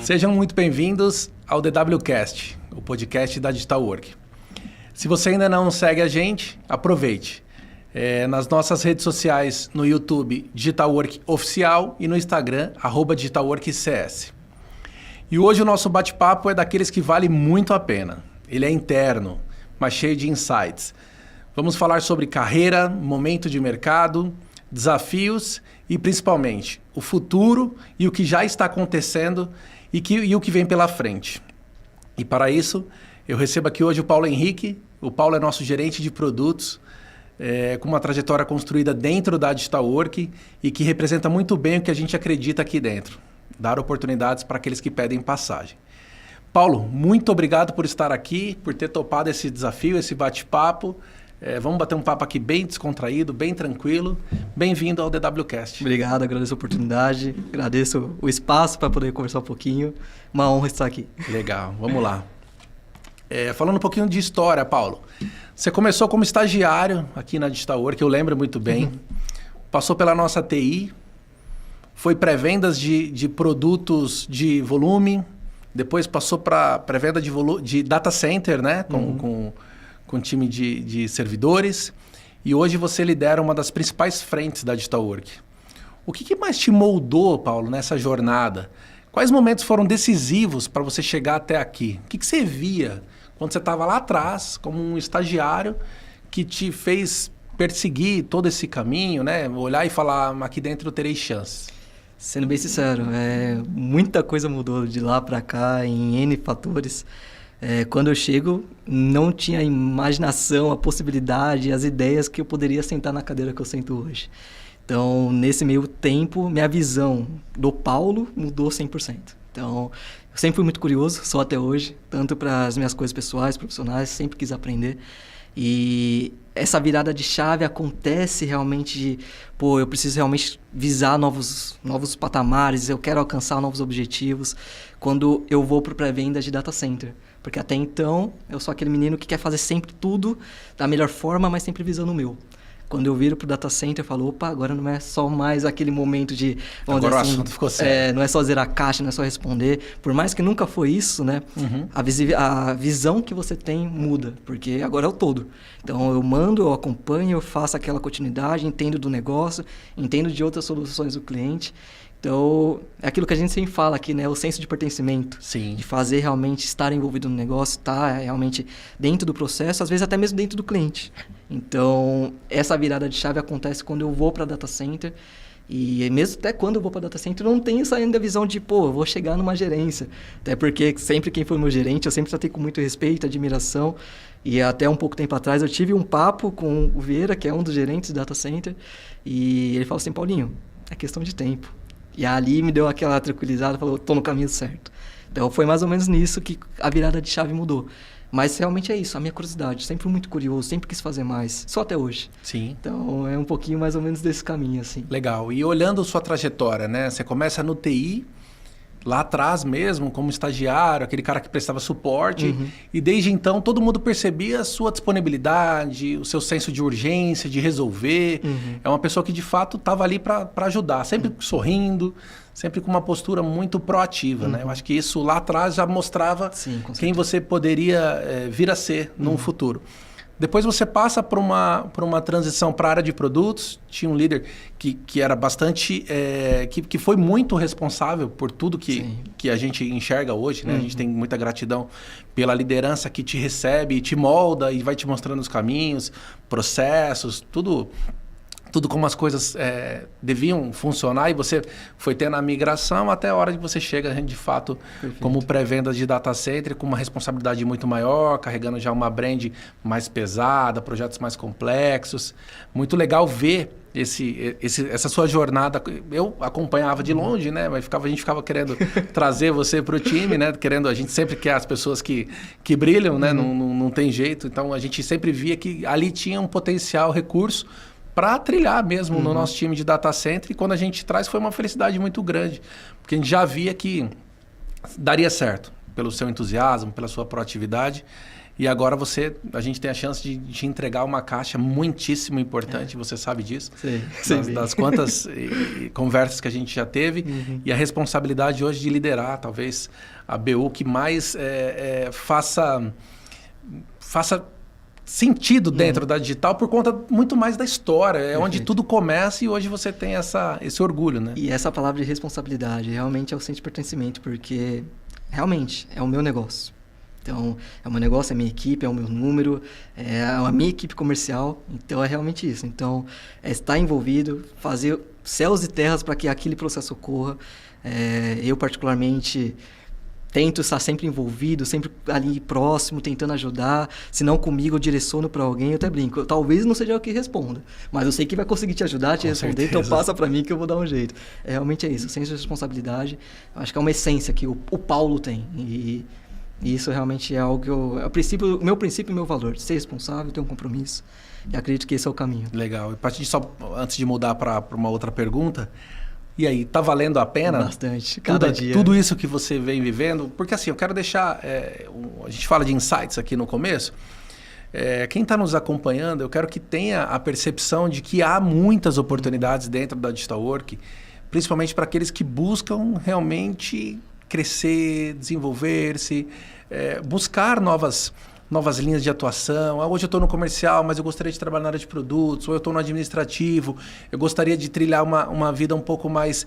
Sejam muito bem-vindos ao DWCast, o podcast da Digital Work. Se você ainda não segue a gente, aproveite. Nas nossas redes sociais, no YouTube, Digital Work Oficial e no Instagram, @DigitalWorkCS. E hoje o nosso bate-papo é daqueles que vale muito a pena. Ele é interno, mas cheio de insights. Vamos falar sobre carreira, momento de mercado, desafios e, principalmente, o futuro e o que já está acontecendo e o que vem pela frente. E para isso, eu recebo aqui hoje o Paulo Henrique. O Paulo é nosso gerente de produtos, com uma trajetória construída dentro da Digital Work e que representa muito bem o que a gente acredita aqui dentro. Dar oportunidades para aqueles que pedem passagem. Paulo, muito obrigado por estar aqui, por ter topado esse desafio, esse bate-papo. Vamos bater um papo aqui bem descontraído, bem tranquilo. Bem-vindo ao DWCast. Obrigado, agradeço a oportunidade, agradeço o espaço para poder conversar um pouquinho. Uma honra estar aqui. Legal, vamos lá. Falando um pouquinho de história, Paulo. Você começou como estagiário aqui na Digital Work, eu lembro muito bem. Passou pela nossa TI, foi pré-vendas de produtos de volume, depois passou para pré-venda de data center, né? Com time de servidores. E hoje você lidera uma das principais frentes da Digital Work. O que mais te moldou, Paulo, nessa jornada? Quais momentos foram decisivos para você chegar até aqui? O que você via quando você estava lá atrás, como um estagiário, que te fez perseguir todo esse caminho, né? Olhar e falar, aqui dentro eu terei chance. Sendo bem sincero, muita coisa mudou de lá para cá em N fatores. Quando eu chego, não tinha a imaginação, a possibilidade, as ideias que eu poderia sentar na cadeira que eu sento hoje. Então, nesse meio tempo, minha visão do Paulo mudou 100%. Então, eu sempre fui muito curioso, só até hoje, tanto para as minhas coisas pessoais, profissionais, sempre quis aprender. E essa virada de chave acontece realmente de, eu preciso realmente visar novos patamares, eu quero alcançar novos objetivos, quando eu vou para o pré-venda de data center. Porque até então, eu sou aquele menino que quer fazer sempre tudo da melhor forma, mas sempre visando o meu. Quando eu viro pro data center, eu falo, agora não é só mais aquele momento de... Agora o assunto ficou sério. Não é só zerar a caixa, não é só responder. Por mais que nunca foi isso, né? A visão que você tem muda, porque agora é o todo. Então, eu mando, eu acompanho, eu faço aquela continuidade, entendo do negócio, entendo de outras soluções do cliente. Então, é aquilo que a gente sempre fala aqui, né? O senso de pertencimento. Sim. De fazer realmente estar envolvido no negócio, estar realmente dentro do processo, às vezes até mesmo dentro do cliente. Então, essa virada de chave acontece quando eu vou para data center. E mesmo até quando eu vou para data center, eu não tenho ainda a visão de, eu vou chegar numa gerência. Até porque sempre quem foi meu gerente, eu sempre tratei com muito respeito, admiração. E até um pouco tempo atrás, eu tive um papo com o Vieira, que é um dos gerentes de data center. E ele falou assim, Paulinho, é questão de tempo. E ali me deu aquela tranquilizada, falou, estou no caminho certo. Então, foi mais ou menos nisso que a virada de chave mudou. Mas realmente é isso, a minha curiosidade. Sempre fui muito curioso, sempre quis fazer mais. Só até hoje. Sim. Então, é um pouquinho mais ou menos desse caminho, assim. Legal. E olhando sua trajetória, né? Você começa no TI, lá atrás mesmo, como estagiário, aquele cara que prestava suporte. E desde então, todo mundo percebia a sua disponibilidade, o seu senso de urgência, de resolver. É uma pessoa que, de fato, estava ali para ajudar. Sempre sorrindo, sempre com uma postura muito proativa, né? Eu acho que isso lá atrás já mostrava quem você poderia vir a ser num futuro. Depois você passa por uma transição para a área de produtos. Tinha um líder que era bastante... que foi muito responsável por tudo que a gente enxerga hoje, né? A gente tem muita gratidão pela liderança que te recebe, te molda e vai te mostrando os caminhos, processos, tudo como as coisas deviam funcionar, e você foi tendo a migração até a hora que você chega, de fato, como pré-venda de data center, com uma responsabilidade muito maior, carregando já uma brand mais pesada, projetos mais complexos. Muito legal ver essa sua jornada. Eu acompanhava de longe, né? Mas a gente ficava querendo trazer você para o time, né? A gente sempre quer as pessoas que brilham, né? Não tem jeito. Então, a gente sempre via que ali tinha um potencial recurso para trilhar mesmo no nosso time de data center. E quando a gente traz, foi uma felicidade muito grande, porque a gente já via que daria certo, pelo seu entusiasmo, pela sua proatividade. E agora a gente tem a chance de te entregar uma caixa muitíssimo importante, você sabe disso. Sim, das quantas conversas que a gente já teve. E a responsabilidade hoje de liderar, talvez, a BU que mais faça sentido dentro da digital por conta muito mais da história. É onde tudo começa e hoje você tem esse orgulho, né? E essa palavra de responsabilidade realmente é o senso de pertencimento, porque realmente é o meu negócio. Então, é o meu negócio, é a minha equipe, é o meu número, é a minha equipe comercial. Então, é realmente isso. Então, é estar envolvido, fazer céus e terras para que aquele processo ocorra. Eu, particularmente, tento estar sempre envolvido, sempre ali próximo, tentando ajudar. Se não comigo, eu direciono para alguém. Eu até brinco. Talvez não seja eu que responda, mas eu sei que vai conseguir te ajudar, te responder. Certeza. Então, passa para mim que eu vou dar um jeito. Realmente é isso. O senso de responsabilidade, eu acho que é uma essência que o Paulo tem. E isso realmente é algo que o meu princípio e meu valor. Ser responsável, ter um compromisso. E acredito que esse é o caminho. Legal. Antes de mudar para uma outra pergunta... E aí, tá valendo a pena? Bastante, cada dia. Tudo isso que você vem vivendo? Porque assim, eu quero deixar... a gente fala de insights aqui no começo. Quem está nos acompanhando, eu quero que tenha a percepção de que há muitas oportunidades dentro da Digital Work, principalmente para aqueles que buscam realmente crescer, desenvolver-se, buscar novas linhas de atuação. Hoje eu estou no comercial, mas eu gostaria de trabalhar na área de produtos. Ou eu estou no administrativo, eu gostaria de trilhar uma vida um pouco mais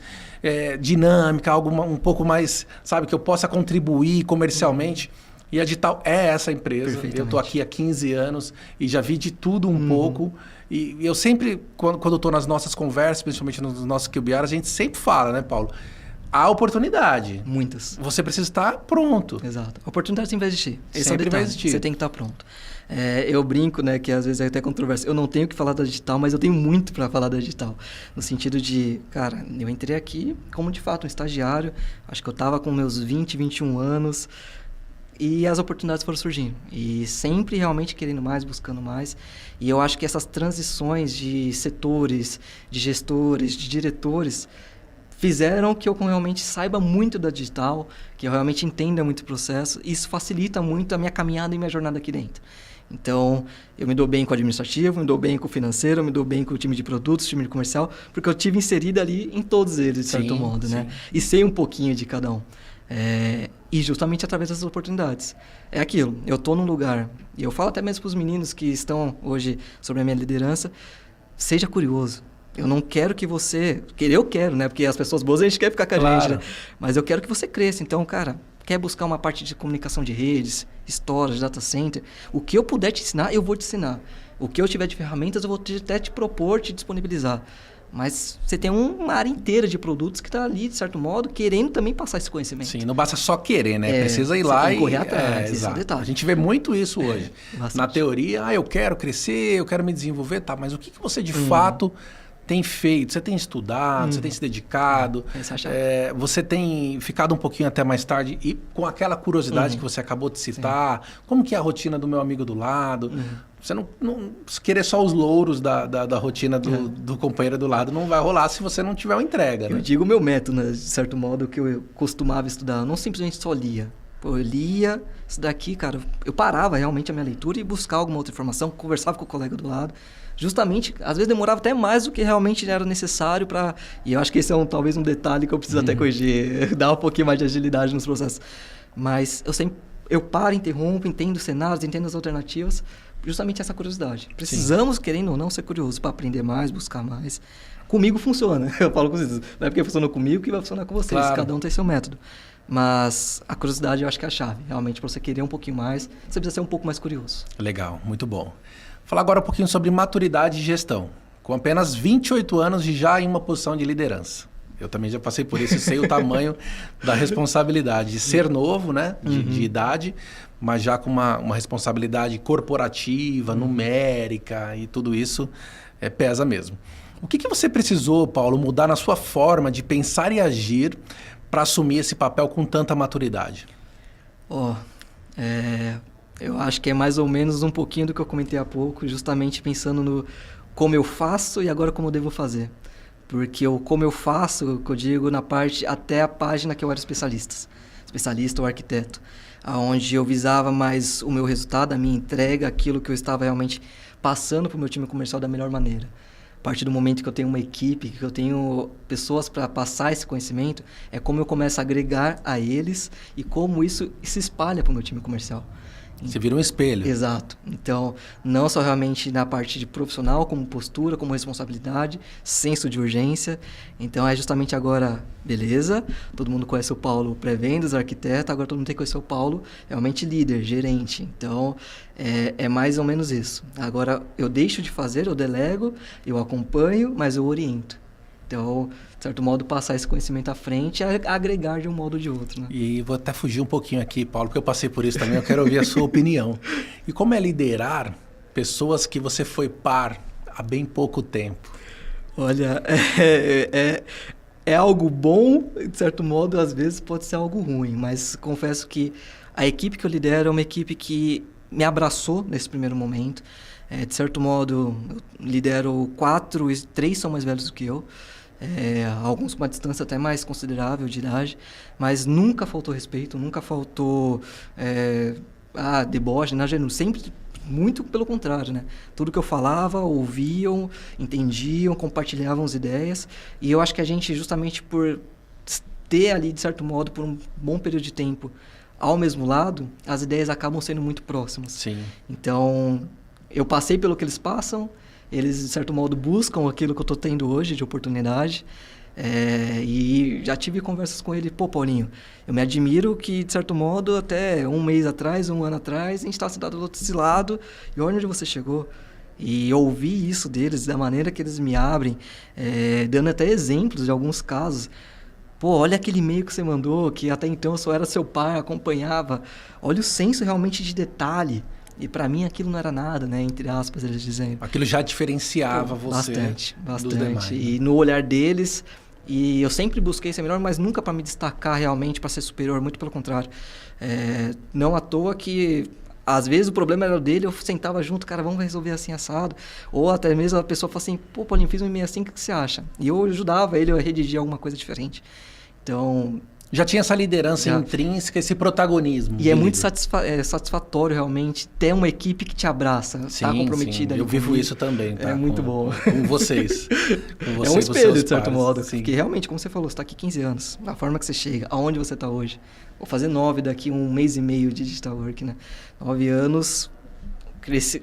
dinâmica, algo um pouco mais, sabe, que eu possa contribuir comercialmente. E a Digital é essa empresa. Eu estou aqui há 15 anos e já vi de tudo um pouco. E eu sempre, quando eu estou nas nossas conversas, principalmente nos nossos QBR, a gente sempre fala, né, Paulo? Há oportunidade. Muitas. Você precisa estar pronto. Exato. A oportunidade sempre vai existir. Sempre vai existir. Você tem que estar pronto. Eu brinco, né, que às vezes é até controverso. Eu não tenho que falar da digital, mas eu tenho muito para falar da digital. No sentido de, cara, eu entrei aqui como de fato um estagiário. Acho que eu estava com meus 20, 21 anos. E as oportunidades foram surgindo. E sempre realmente querendo mais, buscando mais. E eu acho que essas transições de setores, de gestores, de diretores... fizeram que eu realmente saiba muito da digital, que eu realmente entenda muito o processo. Isso facilita muito a minha caminhada e minha jornada aqui dentro. Então, eu me dou bem com o administrativo, me dou bem com o financeiro, me dou bem com o time de produtos, time de comercial, porque eu tive inserido ali em todos eles, de certo modo, né? E sei um pouquinho de cada um. E justamente através dessas oportunidades. É aquilo, eu estou num lugar, e eu falo até mesmo para os meninos que estão hoje sobre a minha liderança, seja curioso. Eu não quero que você... Eu quero, né? Porque as pessoas boas a gente quer ficar com a gente, né? Mas eu quero que você cresça. Então, cara, quer buscar uma parte de comunicação de redes, storage, data center? O que eu puder te ensinar, eu vou te ensinar. O que eu tiver de ferramentas, eu vou até te propor, te disponibilizar. Mas você tem uma área inteira de produtos que está ali, de certo modo, querendo também passar esse conhecimento. Sim, não basta só querer, né? Precisa ir lá e correr atrás. Esse é o detalhe. A gente vê muito isso hoje. Na teoria, eu quero crescer, eu quero me desenvolver, tá? Mas o que você de fato... tem feito, você tem estudado, você tem se dedicado, você tem ficado um pouquinho até mais tarde e com aquela curiosidade que você acabou de citar, como que é a rotina do meu amigo do lado, você não querer só os louros da rotina do companheiro do lado não vai rolar se você não tiver uma entrega. Eu digo o meu método, né, de certo modo, que eu costumava estudar, eu não simplesmente só lia. Eu lia isso daqui, cara, eu parava realmente a minha leitura e buscava alguma outra informação, conversava com o colega do lado. Justamente, às vezes demorava até mais do que realmente era necessário para... E eu acho que esse é talvez um detalhe que eu preciso até corrigir, dar um pouquinho mais de agilidade nos processos. Mas eu paro, interrompo, entendo os cenários, entendo as alternativas, justamente essa curiosidade. Precisamos, querendo ou não, ser curiosos para aprender mais, buscar mais. Comigo funciona, eu falo com vocês. Não é porque funcionou comigo que vai funcionar com vocês, claro. Cada um tem seu método. Mas a curiosidade eu acho que é a chave. Realmente, para você querer um pouquinho mais, você precisa ser um pouco mais curioso. Legal, muito bom. Falar agora um pouquinho sobre maturidade e gestão. Com apenas 28 anos e já em uma posição de liderança. Eu também já passei por isso e sei o tamanho da responsabilidade de ser novo, né? De idade, mas já com uma responsabilidade corporativa, numérica e tudo isso pesa mesmo. O que você precisou, Paulo, mudar na sua forma de pensar e agir para assumir esse papel com tanta maturidade? Eu acho que é mais ou menos um pouquinho do que eu comentei há pouco, justamente pensando no como eu faço e agora como eu devo fazer. Porque como eu faço, que eu digo na parte até a página que eu era especialista. especialista ou arquiteto, onde eu visava mais o meu resultado, a minha entrega, aquilo que eu estava realmente passando para o meu time comercial da melhor maneira. A partir do momento que eu tenho uma equipe, que eu tenho pessoas para passar esse conhecimento, é como eu começo a agregar a eles e como isso se espalha para o meu time comercial. Você vira um espelho. Exato. Então, não só realmente na parte de profissional, como postura, como responsabilidade, senso de urgência. Então, é justamente agora, beleza, todo mundo conhece o Paulo pré-vendas, arquiteto, agora todo mundo tem que conhecer o Paulo realmente líder, gerente. Então, é mais ou menos isso. Agora, eu deixo de fazer, eu delego, eu acompanho, mas eu oriento. Então, de certo modo, passar esse conhecimento à frente é agregar de um modo ou de outro. Né? E vou até fugir um pouquinho aqui, Paulo, porque eu passei por isso também, eu quero ouvir a sua opinião. E como é liderar pessoas que você foi par há bem pouco tempo? Olha, é algo bom, de certo modo, às vezes pode ser algo ruim, mas confesso que a equipe que eu lidero é uma equipe que me abraçou nesse primeiro momento. De certo modo, eu lidero 4 e 3 são mais velhos do que eu. Alguns com uma distância até mais considerável de idade, mas nunca faltou respeito, nunca faltou deboche, sempre muito pelo contrário, né? Tudo que eu falava, ouviam, entendiam, compartilhavam as ideias, e eu acho que a gente, justamente por ter ali, de certo modo, por um bom período de tempo ao mesmo lado, as ideias acabam sendo muito próximas. Sim. Então, eu passei pelo que eles passam, eles, de certo modo, buscam aquilo que eu estou tendo hoje de oportunidade. E já tive conversas com ele. Pô, Paulinho, eu me admiro que, de certo modo, até um mês atrás, um ano atrás, a gente estava sentado do outro lado e olha onde você chegou. E ouvir isso deles, da maneira que eles me abrem, dando até exemplos de alguns casos. Pô, olha aquele e-mail que você mandou, que até então eu só era seu pai, acompanhava. Olha o senso realmente de detalhe. E para mim aquilo não era nada, né? Entre aspas, eles dizendo. Aquilo já diferenciava você dos demais. E no olhar deles, e eu sempre busquei ser melhor, mas nunca para me destacar realmente, para ser superior, muito pelo contrário. Não à toa que, às vezes, o problema era o dele, eu sentava junto, cara, vamos resolver assim, assado. Ou até mesmo a pessoa fala assim, pô, Paulinho, fiz um e-mail assim, o que você acha? E eu ajudava ele a redigir alguma coisa diferente. Então... Já tinha essa liderança intrínseca, esse protagonismo. E é muito satisfatório, realmente, ter uma equipe que te abraça, estar comprometida. Eu vivo isso também, tá? É muito bom. Com vocês. É um espelho, de certo modo. Sim. Porque realmente, como você falou, você está aqui 15 anos. A forma que você chega, aonde você está hoje. Vou fazer 9 daqui um mês e meio de digital work, né? 9 anos...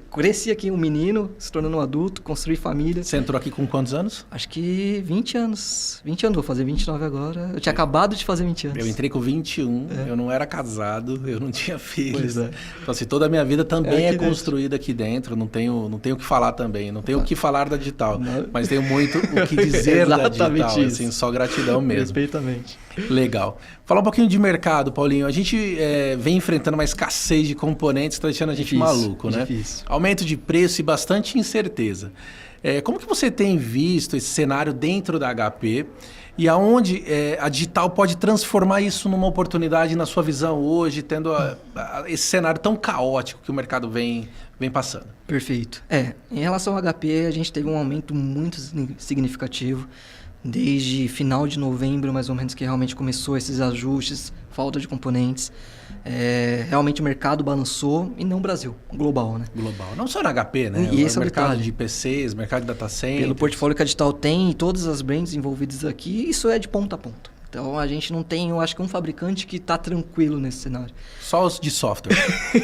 Cresci aqui um menino, se tornando um adulto, construí família. Você entrou aqui com quantos anos? Acho que 20 anos. 20 anos, vou fazer 29 agora. Eu tinha acabado de fazer 20 anos. Eu entrei com 21, eu não era casado, eu não tinha filhos. Pois é. Então, assim, toda a minha vida também é construída aqui dentro, não tenho o que falar também, não tenho o que falar da digital, mas tenho muito o que dizer da digital, assim, só gratidão mesmo. Perfeitamente. Legal. Falar um pouquinho de mercado, Paulinho. A gente vem enfrentando uma escassez de componentes que está deixando a gente maluco, né? Difícil. Aumento de preço e bastante incerteza. Como que você tem visto esse cenário dentro da HP e aonde a digital pode transformar isso numa oportunidade na sua visão hoje, tendo esse cenário tão caótico que o mercado vem passando? Perfeito. Em relação ao HP, a gente teve um aumento muito significativo. Desde final de novembro, mais ou menos, que realmente começou esses ajustes, falta de componentes. Realmente o mercado balançou, e não o Brasil, global, né? Global. Não só na HP, né? E esse é o mercado detalhe. de PCs, mercado de data centers. Pelo portfólio que a Digital tem e todas as brands envolvidas aqui, isso é de ponta a ponta. Então, a gente não tem, eu acho que um fabricante que está tranquilo nesse cenário. Só os de software.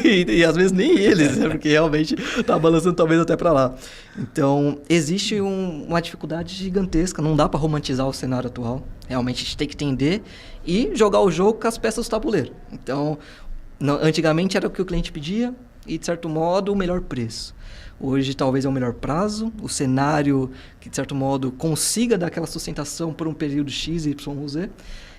e às vezes nem eles, né? Porque realmente está balançando talvez até para lá. Então, existe uma dificuldade gigantesca, não dá para romantizar o cenário atual. Realmente a gente tem que entender e jogar o jogo com as peças do tabuleiro. Então, antigamente era o que o cliente pedia e, de certo modo, o melhor preço. Hoje talvez é o melhor prazo, o cenário que, de certo modo, consiga dar aquela sustentação por um período X, Y ou Z,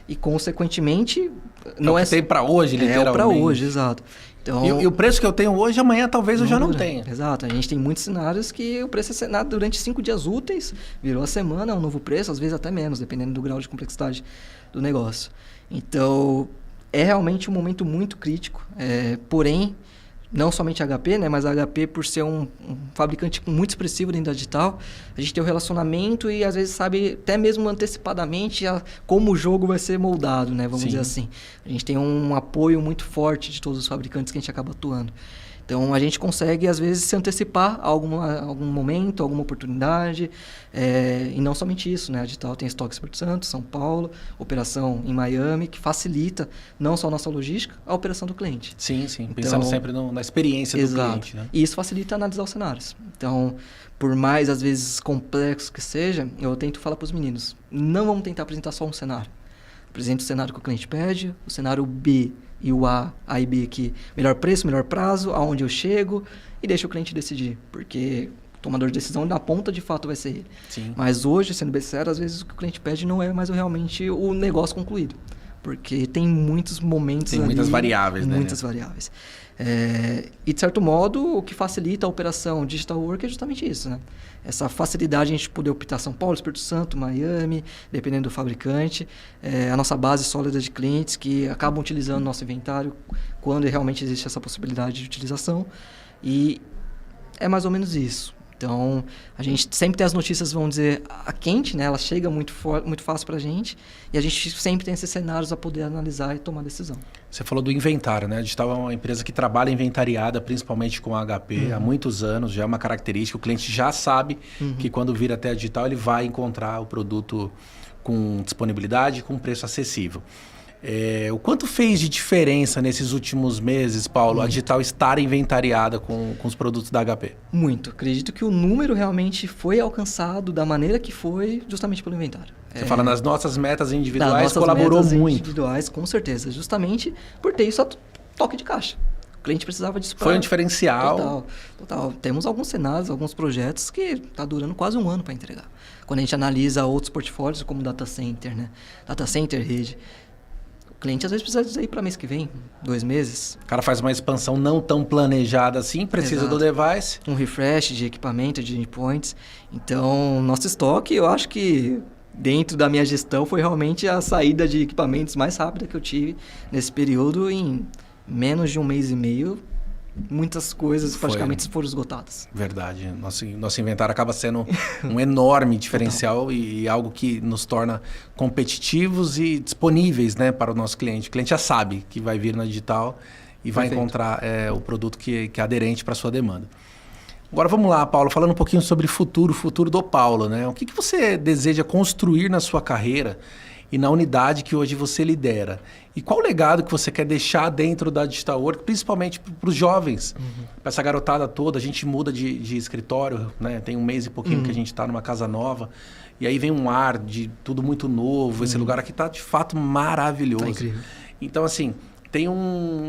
e, consequentemente... não é tem para hoje, literalmente. É para hoje, exato. Então, e o preço que eu tenho hoje, amanhã talvez eu já não tenha. Exato, a gente tem muitos cenários que o preço é assinado durante 5 dias úteis, virou a semana, é um novo preço, às vezes até menos, dependendo do grau de complexidade do negócio. Então, é realmente um momento muito crítico, porém... não somente a HP, né, mas a HP, por ser um fabricante muito expressivo dentro da digital, a gente tem o relacionamento e às vezes sabe até mesmo antecipadamente como o jogo vai ser moldado, né, vamos dizer assim. A gente tem um apoio muito forte de todos os fabricantes que a gente acaba atuando. Então, a gente consegue, às vezes, se antecipar a algum momento, alguma oportunidade. E não somente isso, né? A Digital tem estoque em Espírito Santo, São Paulo, operação em Miami, que facilita não só a nossa logística, a operação do cliente. Sim, sim. Pensando então, sempre na experiência do cliente, né? E isso facilita analisar os cenários. Então, por mais, às vezes, complexo que seja, eu tento falar para os meninos, não vamos tentar apresentar só um cenário. Apresenta o cenário que o cliente pede, o cenário B e o A e B aqui, melhor preço, melhor prazo, aonde eu chego, e deixa o cliente decidir, porque o tomador de decisão na ponta de fato vai ser ele. Sim. Mas hoje, sendo bem sincero, às vezes o que o cliente pede não é mais realmente o negócio concluído, porque tem muitos momentos tem ali, muitas variáveis, né? Muitas variáveis. E de certo modo, o que facilita a operação Digital Work é justamente isso, né? Essa facilidade de a gente poder optar São Paulo, Espírito Santo, Miami, dependendo do fabricante, a nossa base sólida de clientes que acabam utilizando nosso inventário quando realmente existe essa possibilidade de utilização, e é mais ou menos isso. Então, a gente sempre tem as notícias, vamos dizer, a quente, né? Ela chega muito fácil para a gente, e a gente sempre tem esses cenários a poder analisar e tomar decisão. Você falou do inventário, né? A Digital é uma empresa que trabalha inventariada, principalmente com a HP, há muitos anos, já é uma característica. O cliente já sabe que quando vir até a Digital, ele vai encontrar o produto com disponibilidade e com preço acessível. O quanto fez de diferença nesses últimos meses, Paulo, a Digital estar inventariada com os produtos da HP? Muito. Acredito que o número realmente foi alcançado da maneira que foi, justamente pelo inventário. Você fala nas nossas metas individuais, colaborou muito. Individuais, com certeza. Justamente por ter isso a toque de caixa. O cliente precisava disso para... Foi um diferencial. Total. Temos alguns cenários, alguns projetos que está durando quase um ano para entregar. Quando a gente analisa outros portfólios, como data center, né? Data center, rede. O cliente às vezes precisa dizer para mês que vem, 2 meses. O cara faz uma expansão não tão planejada assim, precisa do device. Um refresh de equipamento, de endpoints. Então, nosso estoque, eu acho que dentro da minha gestão foi realmente a saída de equipamentos mais rápida que eu tive nesse período. Em menos de 1 mês e meio, muitas coisas praticamente foram esgotadas. Verdade. Nosso inventário acaba sendo um enorme diferencial e algo que nos torna competitivos e disponíveis, né, para o nosso cliente. O cliente já sabe que vai vir na Digital e vai encontrar o produto que é aderente para a sua demanda. Agora vamos lá, Paulo, falando um pouquinho sobre o futuro do Paulo, né? O que você deseja construir na sua carreira e na unidade que hoje você lidera? E qual o legado que você quer deixar dentro da Digital Work, principalmente para os jovens? Para essa garotada toda, a gente muda de escritório, né? Tem 1 mês e pouquinho que a gente está numa casa nova, e aí vem um ar de tudo muito novo. Esse lugar aqui está de fato maravilhoso. Tá incrível. Então, assim, tem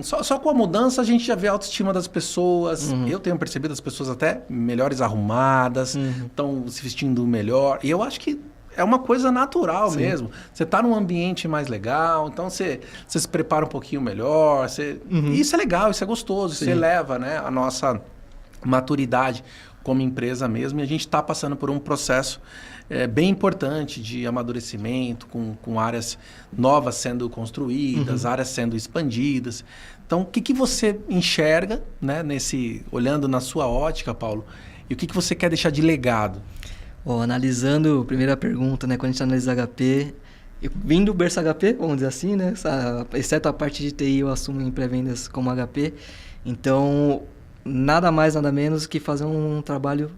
só com a mudança a gente já vê a autoestima das pessoas. Eu tenho percebido as pessoas até melhores arrumadas, estão se vestindo melhor. E eu acho que é uma coisa natural mesmo. Você está num ambiente mais legal, então você se prepara um pouquinho melhor. Isso é legal, isso é gostoso. Isso eleva, né, a nossa maturidade como empresa mesmo. E a gente está passando por um processo bem importante de amadurecimento, com áreas novas sendo construídas, áreas sendo expandidas. Então, o que você enxerga, né, olhando na sua ótica, Paulo, e o que você quer deixar de legado? Analisando a primeira pergunta, né, quando a gente analisa HP, eu vim do berço HP, vamos dizer assim, né, exceto a parte de TI eu assumo em pré-vendas como HP, então nada mais, nada menos que fazer um trabalho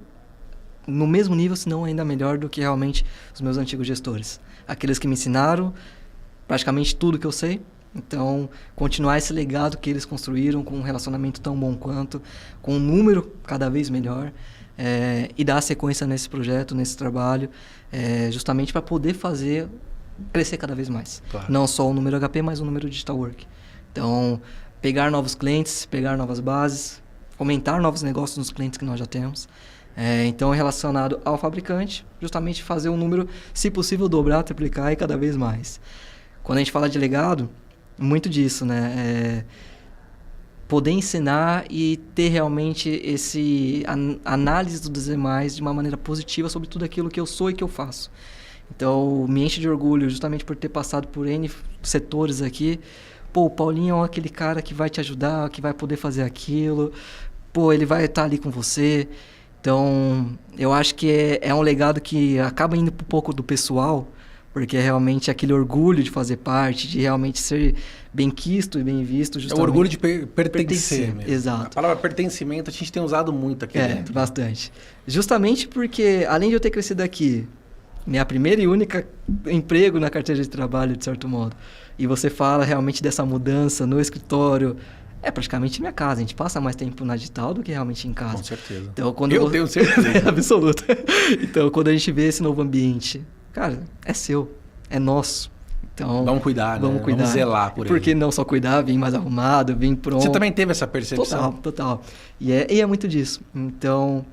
no mesmo nível, se não ainda melhor do que realmente os meus antigos gestores. Aqueles que me ensinaram praticamente tudo que eu sei, então continuar esse legado que eles construíram com um relacionamento tão bom quanto, com um número cada vez melhor, e dar sequência nesse projeto, nesse trabalho, justamente para poder fazer crescer cada vez mais. Claro. Não só o número HP, mas o número Digital Work. Então, pegar novos clientes, pegar novas bases, fomentar novos negócios nos clientes que nós já temos. Então, relacionado ao fabricante, justamente fazer o número, se possível, dobrar, triplicar e cada vez mais. Quando a gente fala de legado, muito disso, né? Poder ensinar e ter realmente esse análise dos demais de uma maneira positiva sobre tudo aquilo que eu sou e que eu faço. Então, me enche de orgulho justamente por ter passado por N setores aqui, pô, o Paulinho é aquele cara que vai te ajudar, que vai poder fazer aquilo, pô, ele vai estar ali com você. Então, eu acho que é um legado que acaba indo um pouco do pessoal, porque é realmente aquele orgulho de fazer parte, de realmente ser bem quisto e bem visto. Justamente. É o orgulho de pertencer mesmo. Exato. A palavra pertencimento a gente tem usado muito aqui dentro. Bastante. Justamente porque, além de eu ter crescido aqui, minha primeira e única emprego na carteira de trabalho, de certo modo, e você fala realmente dessa mudança no escritório, é praticamente minha casa. A gente passa mais tempo na digital do que realmente em casa. Com certeza. Então, eu tenho certeza. Absoluta. Então, quando a gente vê esse novo ambiente, cara, é seu, é nosso. Então, vamos cuidar, vamos né? cuidar. Vamos zelar por ele. Porque não só cuidar, vir mais arrumado, vir pronto. Você também teve essa percepção? Total. E é muito disso. Então,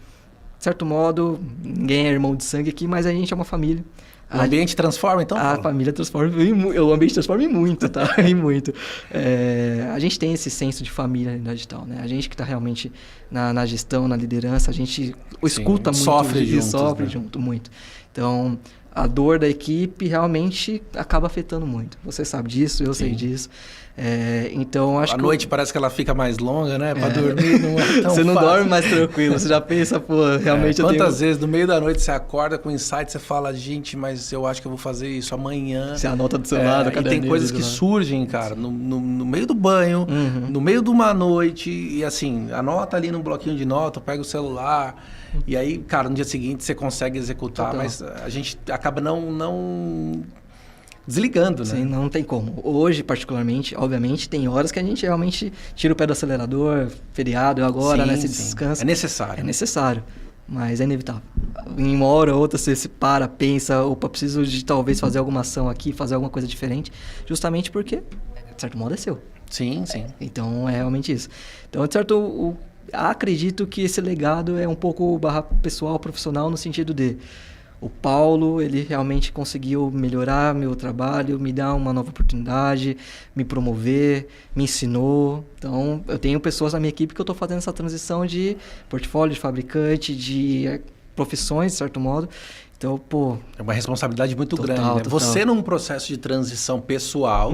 de certo modo, ninguém é irmão de sangue aqui, mas a gente é uma família. O ambiente transforma, então? A família transforma, o ambiente transforma em muito, tá? Em muito. A gente tem esse senso de família na digital, né? A gente que está realmente na gestão, na liderança, a gente escuta muito. Sofre junto, muito. Então, a dor da equipe realmente acaba afetando muito. Você sabe disso, eu sei disso. Então, acho que... A noite parece que ela fica mais longa, né? Para dormir não é tão Você não fácil. dorme mais tranquilo, você já pensa, pô, realmente eu tenho... Quantas vezes no meio da noite você acorda com insight, você fala, gente, mas eu acho que eu vou fazer isso amanhã. Você anota do seu lado, e tem coisas que surgem, cara, no meio do banho, no meio de uma noite, e assim, anota ali num bloquinho de nota, pega o celular... E aí, cara, no dia seguinte você consegue executar, mas a gente acaba não desligando, né? Sim, não tem como. Hoje, particularmente, obviamente, tem horas que a gente realmente tira o pé do acelerador, feriado, agora, né? Se descansa. É necessário. É necessário, mas é inevitável. Em uma hora ou outra você se para, pensa, opa, preciso de talvez fazer alguma ação aqui, fazer alguma coisa diferente, justamente porque, de certo modo, é seu. Sim. Então, é realmente isso. Então, de certo... Acredito que esse legado é um pouco pessoal, profissional, no sentido de o Paulo, ele realmente conseguiu melhorar meu trabalho, me dar uma nova oportunidade, me promover, me ensinou. Então, eu tenho pessoas na minha equipe que eu estou fazendo essa transição de portfólio, de fabricante, de profissões, de certo modo. Então, pô... É uma responsabilidade muito grande, né? Total. Você num processo de transição pessoal,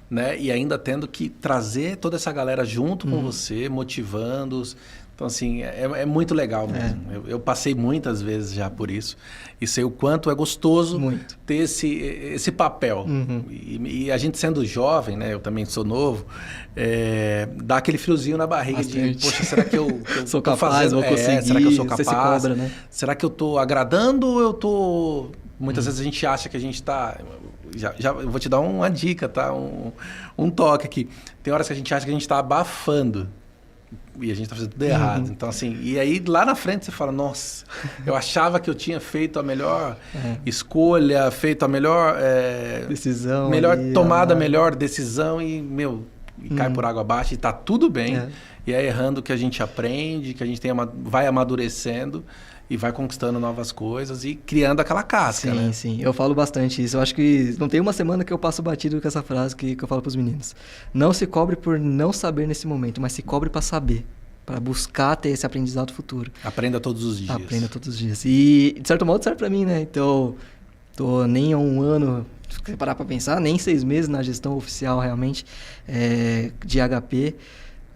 né? E ainda tendo que trazer toda essa galera junto com você, motivando-os. Então, assim, é muito legal mesmo. Eu passei muitas vezes já por isso. E sei o quanto é gostoso ter esse papel. E a gente sendo jovem, né? Eu também sou novo. Dá aquele friozinho na barriga de, poxa, será que eu sou capaz, vou conseguir? Será que eu sou capaz? Você se cobra, né? Será que eu estou agradando ou eu estou... Muitas vezes a gente acha que a gente está... Já eu vou te dar uma dica, tá? Um toque aqui. Tem horas que a gente acha que a gente está abafando. E a gente está fazendo tudo errado. Então, assim, e aí lá na frente você fala, nossa, eu achava que eu tinha feito a melhor escolha, feito a melhor decisão, melhor tomada, melhor decisão e cai por água abaixo e tá tudo bem. E é errando que a gente aprende, que a gente vai amadurecendo e vai conquistando novas coisas e criando aquela casca, né? Sim. Eu falo bastante isso. Eu acho que não tem uma semana que eu passo batido com essa frase que eu falo para os meninos. Não se cobre por não saber nesse momento, mas se cobre para saber, para buscar ter esse aprendizado futuro. Aprenda todos os dias. Aprenda todos os dias. E, de certo modo, serve para mim, né? Então, tô nem há um ano, se parar para pensar, nem 6 meses na gestão oficial, realmente, de HP.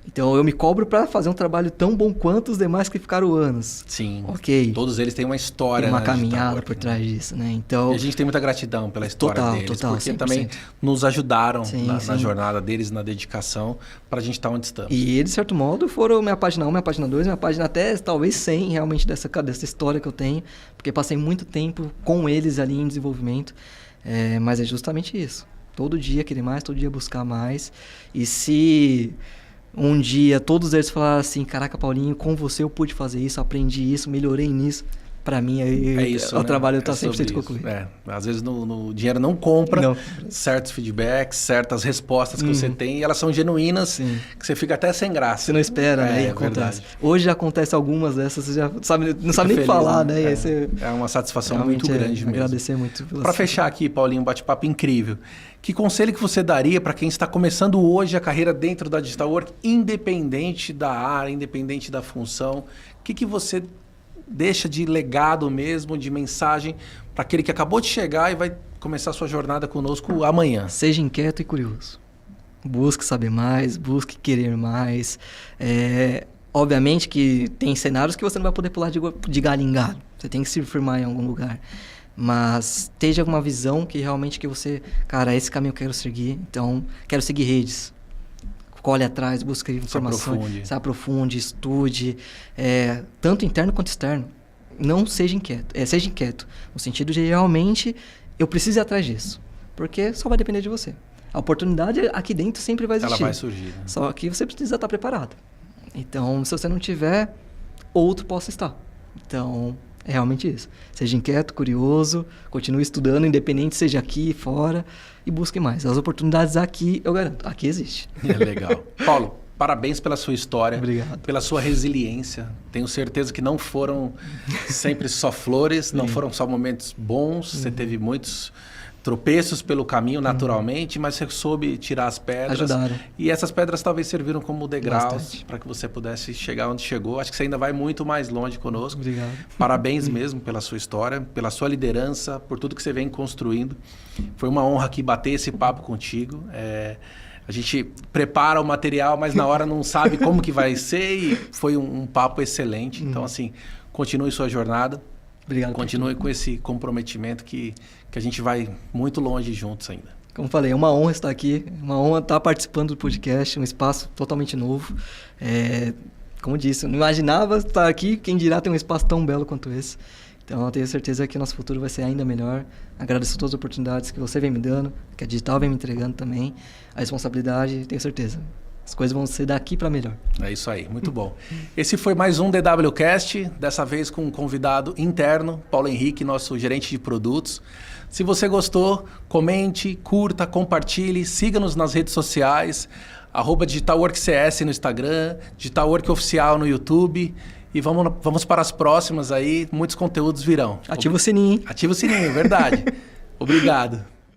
Então, eu me cobro para fazer um trabalho tão bom quanto os demais que ficaram anos. Sim. Ok. Todos eles têm uma história, tem uma caminhada por trás disso, né? Então, e a gente tem muita gratidão pela história deles. Porque 100%. Também nos ajudaram na jornada deles, na dedicação, para a gente estar onde estamos. E eles, de certo modo, foram minha página 1, minha página 2, minha página até talvez 100 realmente dessa história que eu tenho. Porque passei muito tempo com eles ali em desenvolvimento. Mas é justamente isso. Todo dia querer mais, todo dia buscar mais. E se... um dia todos eles falaram assim, caraca, Paulinho, com você eu pude fazer isso, aprendi isso, melhorei nisso. Para mim, o trabalho está 100% concluído. Às vezes o dinheiro não compra certos feedbacks, certas respostas que você tem, e elas são genuínas, que você fica até sem graça. Você não espera, né? E acontece. Hoje acontece algumas dessas, você já não sabe nem falar, né? É uma satisfação muito grande mesmo. Agradecer muito. Para fechar aqui, Paulinho, um bate-papo incrível. Que conselho que você daria para quem está começando hoje a carreira dentro da Digital Work, independente da área, independente da função? O que você deixa de legado mesmo, de mensagem para aquele que acabou de chegar e vai começar a sua jornada conosco amanhã? Seja inquieto e curioso. Busque saber mais, busque querer mais. Obviamente que tem cenários que você não vai poder pular de galho em galho. Você tem que se firmar em algum lugar. Mas esteja com uma visão que realmente que você... Cara, esse caminho eu quero seguir. Então, quero seguir redes. Colhe atrás, busque informações. Se aprofunde, estude. Tanto interno quanto externo. Não seja inquieto. Seja inquieto. No sentido de realmente eu preciso ir atrás disso. Porque só vai depender de você. A oportunidade aqui dentro sempre vai existir. Ela vai surgir. Né? Só que você precisa estar preparado. Então, se você não tiver, outro possa estar. Então, é realmente isso. Seja inquieto, curioso, continue estudando, independente seja aqui, fora, e busque mais. As oportunidades aqui, eu garanto, aqui existe. Legal. Paulo, parabéns pela sua história. Obrigado. Pela sua resiliência. Tenho certeza que não foram sempre só flores, não foram só momentos bons. Você teve muitos tropeços pelo caminho naturalmente, mas você soube tirar as pedras. Ajudaram. E essas pedras talvez serviram como degraus para que você pudesse chegar onde chegou. Acho que você ainda vai muito mais longe conosco. Obrigado. Parabéns mesmo pela sua história, pela sua liderança, por tudo que você vem construindo. Foi uma honra aqui bater esse papo contigo. A gente prepara o material, mas na hora não sabe como que vai ser e foi um papo excelente. Então, assim, continue sua jornada. Obrigado. Continue com esse comprometimento que a gente vai muito longe juntos ainda. Como falei, é uma honra estar aqui, uma honra estar participando do podcast, um espaço totalmente novo. Como disse, eu não imaginava estar aqui, quem dirá ter um espaço tão belo quanto esse. Então, eu tenho certeza que o nosso futuro vai ser ainda melhor. Agradeço todas as oportunidades que você vem me dando, que a Digital vem me entregando também. A responsabilidade, tenho certeza. As coisas vão ser daqui para melhor. É isso aí, muito bom. Esse foi mais um DWCast, dessa vez com um convidado interno, Paulo Henrique, nosso gerente de produtos. Se você gostou, comente, curta, compartilhe, siga-nos nas redes sociais, @DigitalWorkCS no Instagram, Digitalwork Oficial no YouTube. E vamos para as próximas aí, muitos conteúdos virão. Ativa o sininho, hein? Ativa o sininho, verdade. Obrigado.